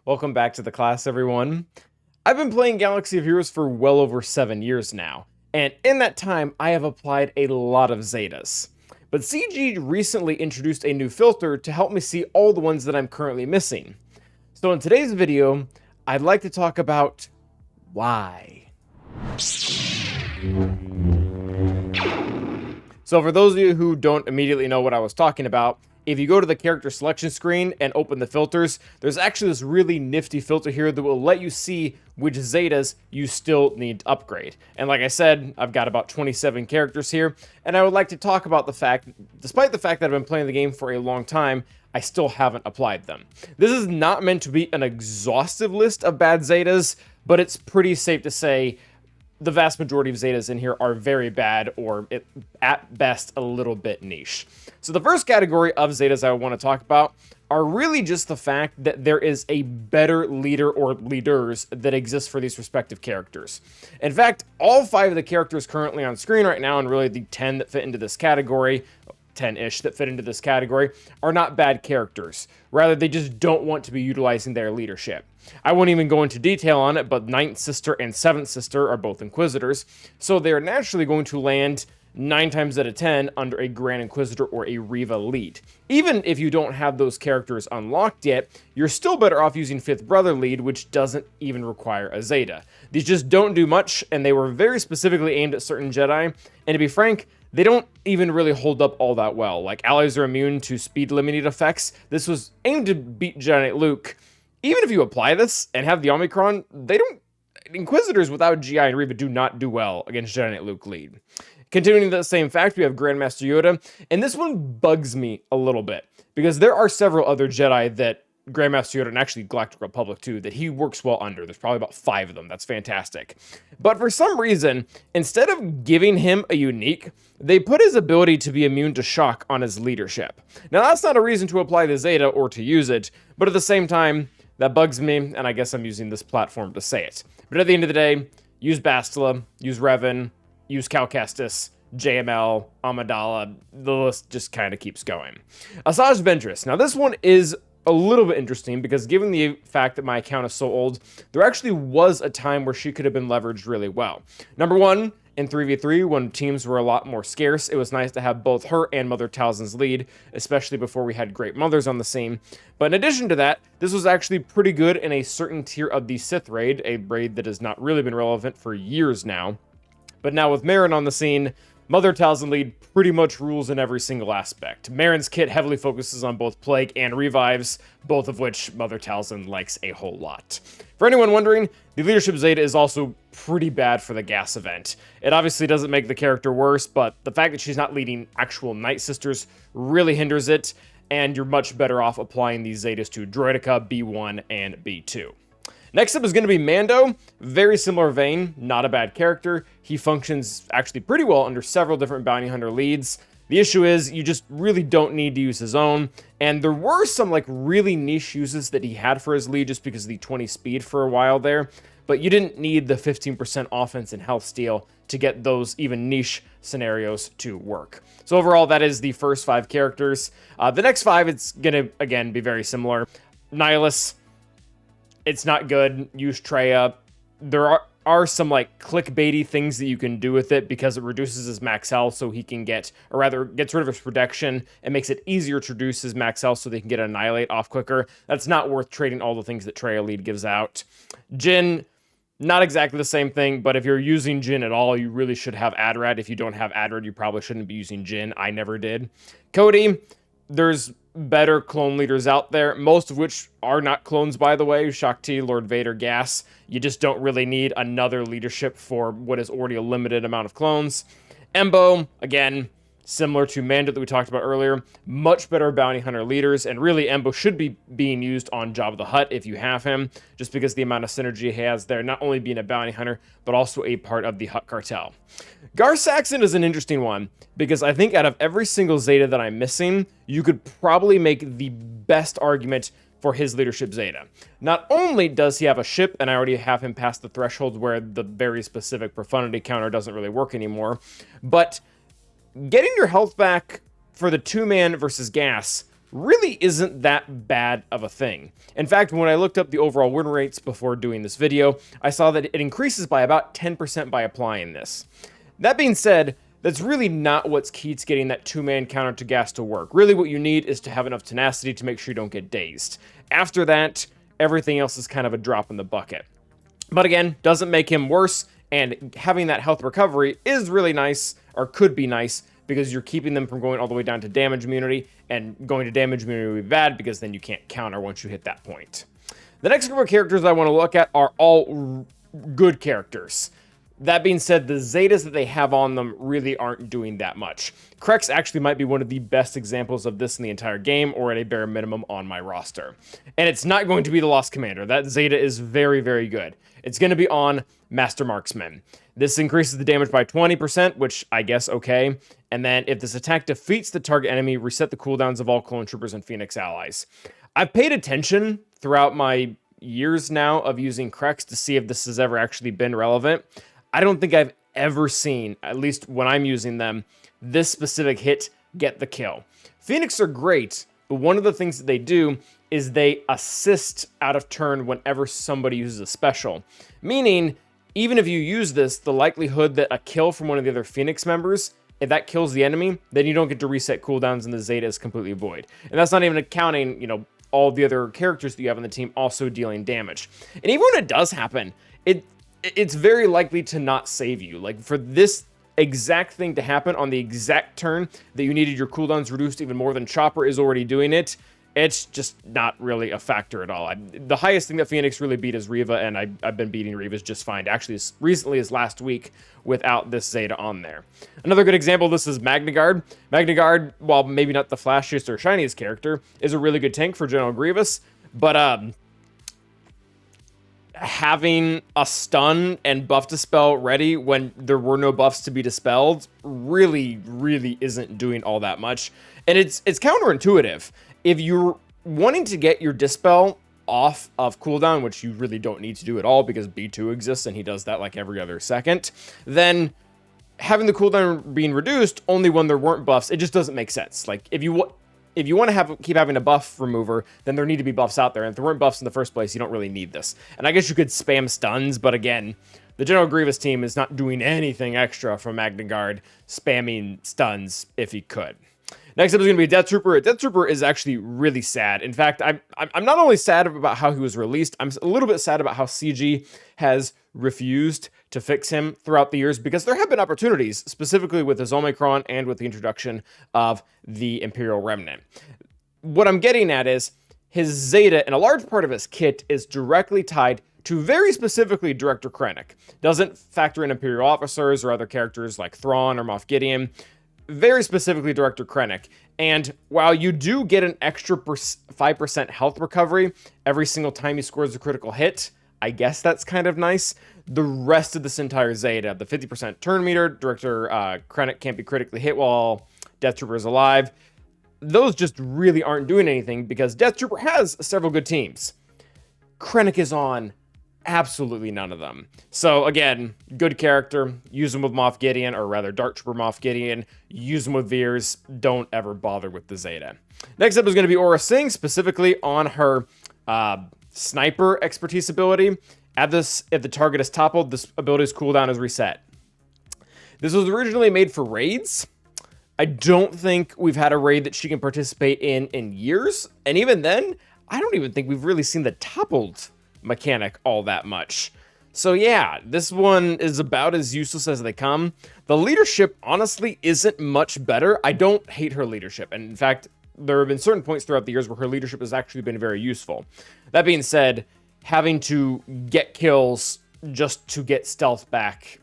Welcome back to the class, everyone. I've been playing Galaxy of Heroes for well over 7 years now, and in that time, I have applied a lot of Zetas. But CG recently introduced a new filter to help me see all the ones that I'm currently missing. So in today's video, I'd like to talk about why. So for those of you who don't immediately know what I was talking about, if you go to the character selection screen and open the filters, there's actually this really nifty filter here that will let you see which Zetas you still need to upgrade. And like I said, I've got about 27 characters here, and I would like to talk about the fact, despite the fact that I've been playing the game for a long time, I still haven't applied them. This is not meant to be an exhaustive list of bad Zetas, but it's pretty safe to say the vast majority of Zetas in here are very bad, or at best a little bit niche. So the first category of Zetas I want to talk about are really just the fact that there is a better leader or leaders that exist for these respective characters. In fact, all 5 of the characters currently on screen right now, and really the 10 that fit into this category, 10-ish that fit into this category, are not bad characters. Rather, they just don't want to be utilizing their leadership. I won't even go into detail on it, but 9th Sister and 7th Sister are both Inquisitors, so they're naturally going to land 9 times out of 10 under a Grand Inquisitor or a Reva lead. Even if you don't have those characters unlocked yet, you're still better off using 5th Brother lead, which doesn't even require a Zeta. These just don't do much, and they were very specifically aimed at certain Jedi, and to be frank, they don't even really hold up all that well. Like, allies are immune to speed limited effects. This was aimed to beat Jedi Knight Luke. Even if you apply this and have the Omicron, Inquisitors without GI and Reva do not do well against Jedi Knight Luke lead. Continuing that same fact, we have Grandmaster Yoda, and this one bugs me a little bit, because there are several other Jedi that Grandmaster Yoda, and actually Galactic Republic too, that he works well under. There's probably about 5 of them. That's fantastic. But for some reason, instead of giving him a unique, they put his ability to be immune to shock on his leadership. Now, that's not a reason to apply the Zeta or to use it, but at the same time, that bugs me, and I guess I'm using this platform to say it. But at the end of the day, use Bastila, use Revan, use Cal Kestis, JML, Amidala, the list just kind of keeps going. Asajj Ventress. Now, this one is a little bit interesting because given the fact that my account is so old, there actually was a time where she could have been leveraged really well. Number one, in 3v3, when teams were a lot more scarce, it was nice to have both her and Mother Talzin's lead, especially before we had Great Mothers on the scene. But in addition to that, this was actually pretty good in a certain tier of the Sith raid, a raid that has not really been relevant for years now. But now with Merrin on the scene, Mother Talzin lead pretty much rules in every single aspect. Merrin's kit heavily focuses on both Plague and Revives, both of which Mother Talzin likes a whole lot. For anyone wondering, the Leadership Zeta is also pretty bad for the gas event. It obviously doesn't make the character worse, but the fact that she's not leading actual Night Sisters really hinders it, and you're much better off applying these Zetas to Droideka, B1, and B2. Next up is going to be Mando. Very similar vein, not a bad character. He functions actually pretty well under several different bounty hunter leads. The issue is you just really don't need to use his own, and there were some like really niche uses that he had for his lead just because of the 20 speed for a while there, but you didn't need the 15% offense and health steal to get those even niche scenarios to work. So overall, that is the first 5 characters. The next 5, it's going to, again, be very similar. Nihilus. It's not good. Use Traya. There are some like clickbaity things that you can do with it because it reduces his max health so he can get, or rather gets rid of his protection and makes it easier to reduce his max health so they can get Annihilate off quicker. That's not worth trading all the things that Traya lead gives out. Jin, not exactly the same thing, but if you're using Jin at all, you really should have Adrad. If you don't have Adrad, you probably shouldn't be using Jin. I never did. Cody, there's better clone leaders out there, most of which are not clones, by the way. Shakti, Lord Vader, Gas. You just don't really need another leadership for what is already a limited amount of clones. Embo, again, similar to Mando that we talked about earlier, much better bounty hunter leaders, and really Embo should be being used on Jabba the Hutt if you have him, just because the amount of synergy he has there, not only being a bounty hunter, but also a part of the Hutt cartel. Gar Saxon is an interesting one, because I think out of every single Zeta that I'm missing, you could probably make the best argument for his leadership Zeta. Not only does he have a ship, and I already have him past the threshold where the very specific profundity counter doesn't really work anymore, but getting your health back for the 2-man versus Gas really isn't that bad of a thing. In fact, when I looked up the overall win rates before doing this video, I saw that it increases by about 10% by applying this. That being said, that's really not what's key to getting that 2-man counter to gas to work. Really what you need is to have enough tenacity to make sure you don't get dazed. After that, everything else is kind of a drop in the bucket. But again, doesn't make him worse, and having that health recovery is really nice, or could be nice, because you're keeping them from going all the way down to damage immunity, and going to damage immunity would be bad because then you can't counter once you hit that point. The next group of characters I want to look at are all good characters. That being said, the Zetas that they have on them really aren't doing that much. Krex actually might be one of the best examples of this in the entire game, or at a bare minimum on my roster. And it's not going to be the Lost Commander. That Zeta is very, very good. It's going to be on Master Marksman. This increases the damage by 20%, which I guess okay. And then if this attack defeats the target enemy, reset the cooldowns of all clone troopers and Phoenix allies. I've paid attention throughout my years now of using Krex to see if this has ever actually been relevant. I don't think I've ever seen, at least when I'm using them, this specific hit get the kill. Phoenix are great, but one of the things that they do is they assist out of turn whenever somebody uses a special. Meaning, even if you use this, the likelihood that a kill from one of the other Phoenix members, if that kills the enemy, then you don't get to reset cooldowns and the Zeta is completely void. And that's not even accounting, all the other characters that you have on the team also dealing damage. And even when it does happen, it's very likely to not save you. Like, for this exact thing to happen on the exact turn that you needed your cooldowns reduced even more than Chopper is already doing it, it's just not really a factor at all. The highest thing that Phoenix really beat is Reva, and I've been beating Reva's just fine. Actually, as recently as last week without this Zeta on there. Another good example, this is Magnagard. Magnagard, while maybe not the flashiest or shiniest character, is a really good tank for General Grievous, but having a stun and buff dispel ready when there were no buffs to be dispelled really isn't doing all that much. And it's counterintuitive. If you're wanting to get your dispel off of cooldown, which you really don't need to do at all because B2 exists and he does that like every other second, then having the cooldown being reduced only when there weren't buffs, it just doesn't make sense. Like, if you want to keep having a buff remover, then there need to be buffs out there. And if there weren't buffs in the first place, you don't really need this. And I guess you could spam stuns, but again, the General Grievous team is not doing anything extra from Magnagard spamming stuns if he could. Next up is going to be Death Trooper. Death Trooper is actually really sad. In fact, I'm not only sad about how he was released, I'm a little bit sad about how CG has refused to fix him throughout the years, because there have been opportunities, specifically with his Omicron and with the introduction of the Imperial Remnant. What I'm getting at is his Zeta, and a large part of his kit, is directly tied to very specifically Director Krennic. Doesn't factor in Imperial officers or other characters like Thrawn or Moff Gideon. Very specifically Director Krennic. And while you do get an extra 5% health recovery every single time he scores a critical hit, I guess that's kind of nice. The rest of this entire Zeta, the 50% turn meter, Director Krennic can't be critically hit while Death Trooper is alive, those just really aren't doing anything because Death Trooper has several good teams. Krennic is on absolutely none of them. So again, good character, use him with Moff Gideon, or rather Dark Trooper Moff Gideon, use him with Veers, don't ever bother with the Zeta. Next up is going to be Aura Singh, specifically on her sniper expertise ability. If the target is toppled, this ability's cooldown is reset. This was originally made for raids. I don't think we've had a raid that she can participate in years, and even then, I don't even think we've really seen the toppled mechanic all that much. So yeah, this one is about as useless as they come. The leadership honestly isn't much better. I don't hate her leadership, and in fact, there have been certain points throughout the years where her leadership has actually been very useful. That being said, having to get kills just to get stealth back,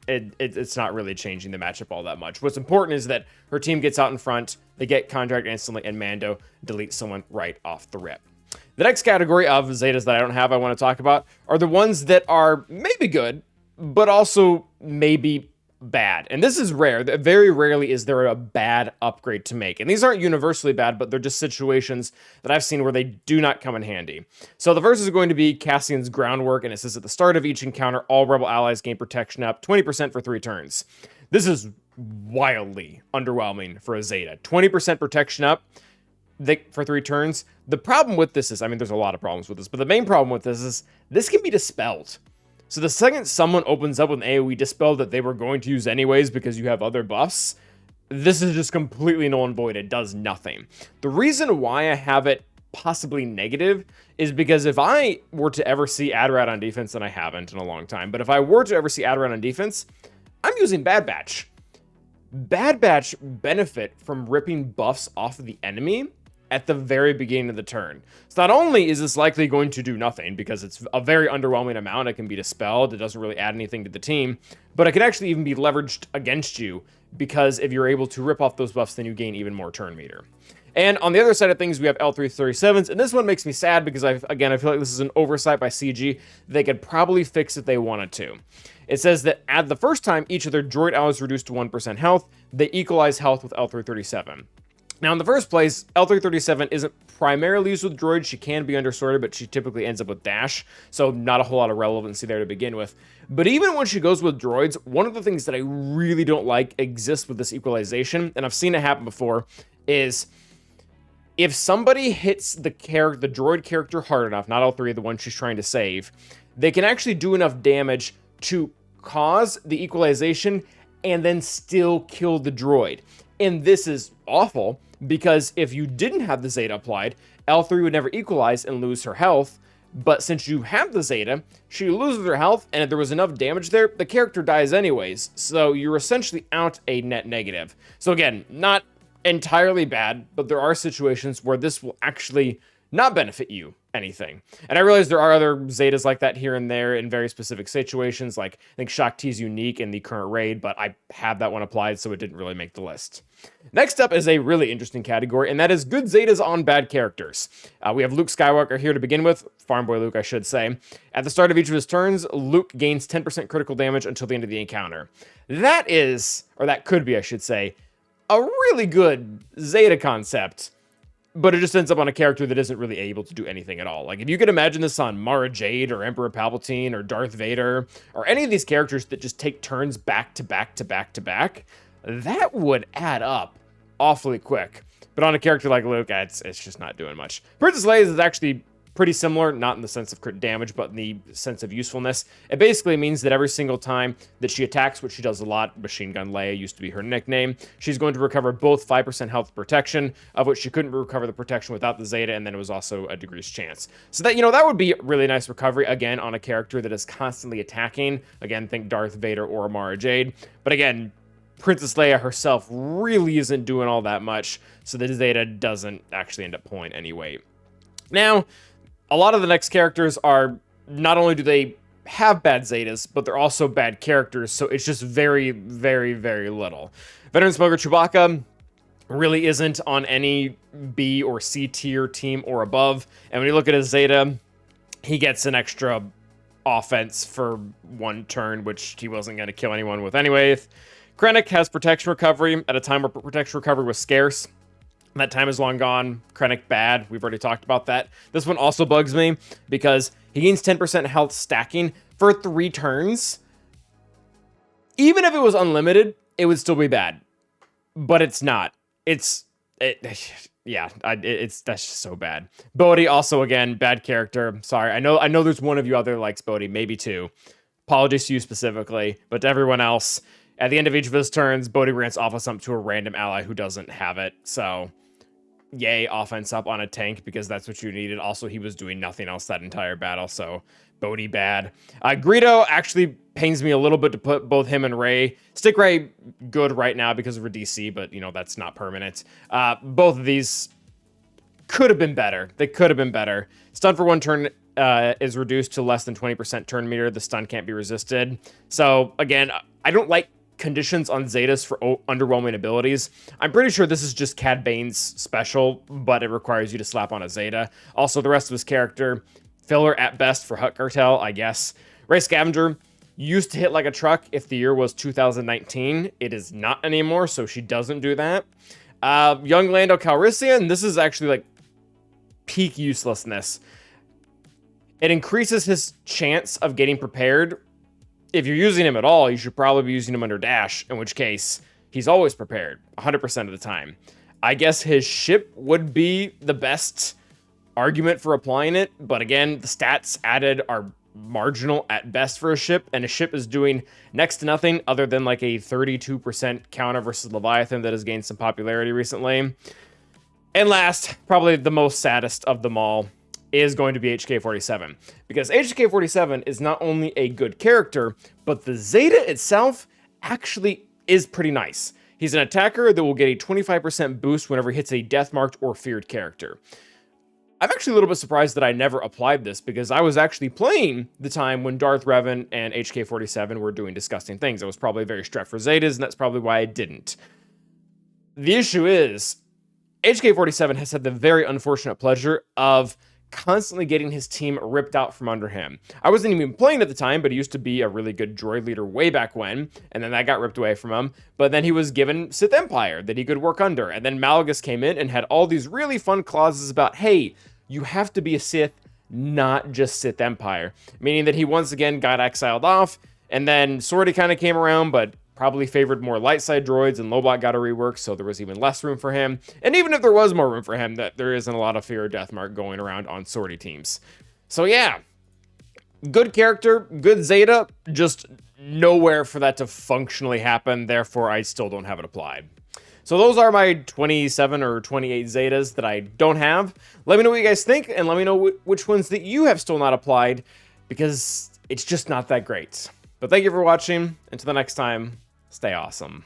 it's not really changing the matchup all that much. What's important is that her team gets out in front, they get contact instantly, and Mando deletes someone right off the rip. The next category of Zetas that I want to talk about are the ones that are maybe good, but also maybe bad. And this is rare. Very rarely is there a bad upgrade to make. And these aren't universally bad, but they're just situations that I've seen where they do not come in handy. So the first is going to be Cassian's Groundwork, and it says at the start of each encounter, all Rebel allies gain protection up 20% for 3 turns. This is wildly underwhelming for a Zeta. 20% protection up. for 3 turns. The problem with this is, I mean, there's a lot of problems with this, but the main problem with this is this can be dispelled. So the second someone opens up with an AoE dispel that they were going to use anyways because you have other buffs, this is just completely null and void. It does nothing. The reason why I have it possibly negative is because if I were to ever see Adrad on defense, and I haven't in a long time, but if I were to ever see Adrad on defense, I'm using Bad Batch. Bad Batch benefit from ripping buffs off of the enemy at the very beginning of the turn. So not only is this likely going to do nothing because it's a very underwhelming amount, it can be dispelled, it doesn't really add anything to the team, but it can actually even be leveraged against you because if you're able to rip off those buffs, then you gain even more turn meter. And on the other side of things, we have L337s, and this one makes me sad because, I feel like this is an oversight by CG. They could probably fix if they wanted to. It says that at the first time each of their droid allies reduced to 1% health, they equalize health with L337. Now, in the first place, L337 isn't primarily used with droids. She can be undersorted, but she typically ends up with dash, so not a whole lot of relevancy there to begin with. But even when she goes with droids, one of the things that I really don't like exists with this equalization, and I've seen it happen before, is if somebody hits the droid character hard enough, not all three, the one she's trying to save, they can actually do enough damage to cause the equalization and then still kill the droid. And this is awful, because if you didn't have the Zeta applied, L3 would never equalize and lose her health, but since you have the Zeta, she loses her health, and if there was enough damage there, the character dies anyways, so you're essentially out a net negative. So again, not entirely bad, but there are situations where this will actually not benefit you anything. And I realize there are other Zetas like that here and there in very specific situations, like I think Shaak Ti's unique in the current raid, but I have that one applied, so it didn't really make the list. Next up is a really interesting category, and that is good Zetas on bad characters. We have Luke Skywalker here to begin with, Farm Boy Luke, I should say. At the start of each of his turns, Luke gains 10% critical damage until the end of the encounter. That is, or that could be, I should say, a really good Zeta concept, but it just ends up on a character that isn't really able to do anything at all. Like, if you could imagine this on Mara Jade or Emperor Palpatine or Darth Vader or any of these characters that just take turns back to back to back to back, that would add up awfully quick. But on a character like Luke, it's just not doing much. Princess Leia is actually pretty similar, not in the sense of crit damage, but in the sense of usefulness. It basically means that every single time that she attacks, which she does a lot, Machine Gun Leia used to be her nickname, she's going to recover both 5% health protection, of which she couldn't recover the protection without the Zeta, and then it was also a degrees chance. So that, that would be really nice recovery, again, on a character that is constantly attacking. Again, think Darth Vader or Mara Jade. But again, Princess Leia herself really isn't doing all that much, so the Zeta doesn't actually end up pulling any weight. Now, a lot of the next characters are, not only do they have bad Zetas, but they're also bad characters, so it's just very, very, very little. Veteran Smuggler Chewbacca really isn't on any B or C tier team or above, and when you look at his Zeta, he gets an extra offense for one turn, which he wasn't going to kill anyone with anyway. Krennic has protection recovery at a time where protection recovery was scarce. That time is long gone. Krennic bad. We've already talked about that. This one also bugs me because he gains 10% health stacking for 3 turns. Even if it was unlimited, it would still be bad. But it's not. That's just so bad. Bodhi also, again, bad character. Sorry. I know there's one of you out there that likes Bodhi, maybe 2. Apologies to you specifically, but to everyone else, at the end of each of his turns, Bodhi grants offense up to a random ally who doesn't have it. So, yay, offense up on a tank, because that's what you needed. Also, he was doing nothing else that entire battle, so Bodhi bad. Greedo actually pains me a little bit to put both him and Rey. Stick Rey good right now because of her DC, but, that's not permanent. Both of these could have been better. They could have been better. Stun for 1 turn is reduced to less than 20% turn meter. The stun can't be resisted. So, again, I don't like conditions on Zetas for underwhelming abilities. I'm pretty sure this is just Cad Bane's special, but it requires you to slap on a Zeta. Also, the rest of his character, filler at best for Hutt Cartel, I guess. Rey Scavenger used to hit like a truck if the year was 2019. It is not anymore, so she doesn't do that. Young Lando Calrissian, this is actually like peak uselessness. It increases his chance of getting prepared. If you're using him at all, you should probably be using him under dash, in which case he's always prepared 100% of the time. I guess his ship would be the best argument for applying it, but again, the stats added are marginal at best for a ship, and a ship is doing next to nothing other than like a 32% counter versus Leviathan that has gained some popularity recently. And last, probably the most saddest of them all, is going to be HK47, because HK47 is not only a good character, but the Zeta itself actually is pretty nice. He's an attacker that will get a 25% boost whenever he hits a death-marked or feared character. I'm actually a little bit surprised that I never applied this, because I was actually playing the time when Darth Revan and HK47 were doing disgusting things. I was probably very strapped for Zetas, and that's probably why I didn't. The issue is, HK47 has had the very unfortunate pleasure of constantly getting his team ripped out from under him. I wasn't even playing at the time, but he used to be a really good droid leader way back when, and then that got ripped away from him. But then he was given Sith Empire that he could work under, and then Malgus came in and had all these really fun clauses about, hey, you have to be a Sith, not just Sith Empire. Meaning that he once again got exiled off, and then Sortie kind of came around, but probably favored more light side droids, and Lobot got a rework, so there was even less room for him. And even if there was more room for him, that there isn't a lot of fear or death mark going around on Sortie teams. So yeah, good character, good Zeta, just nowhere for that to functionally happen, therefore I still don't have it applied. So those are my 27 or 28 Zetas that I don't have. Let me know what you guys think, and let me know which ones that you have still not applied, because it's just not that great. But thank you for watching. Until the next time, stay awesome.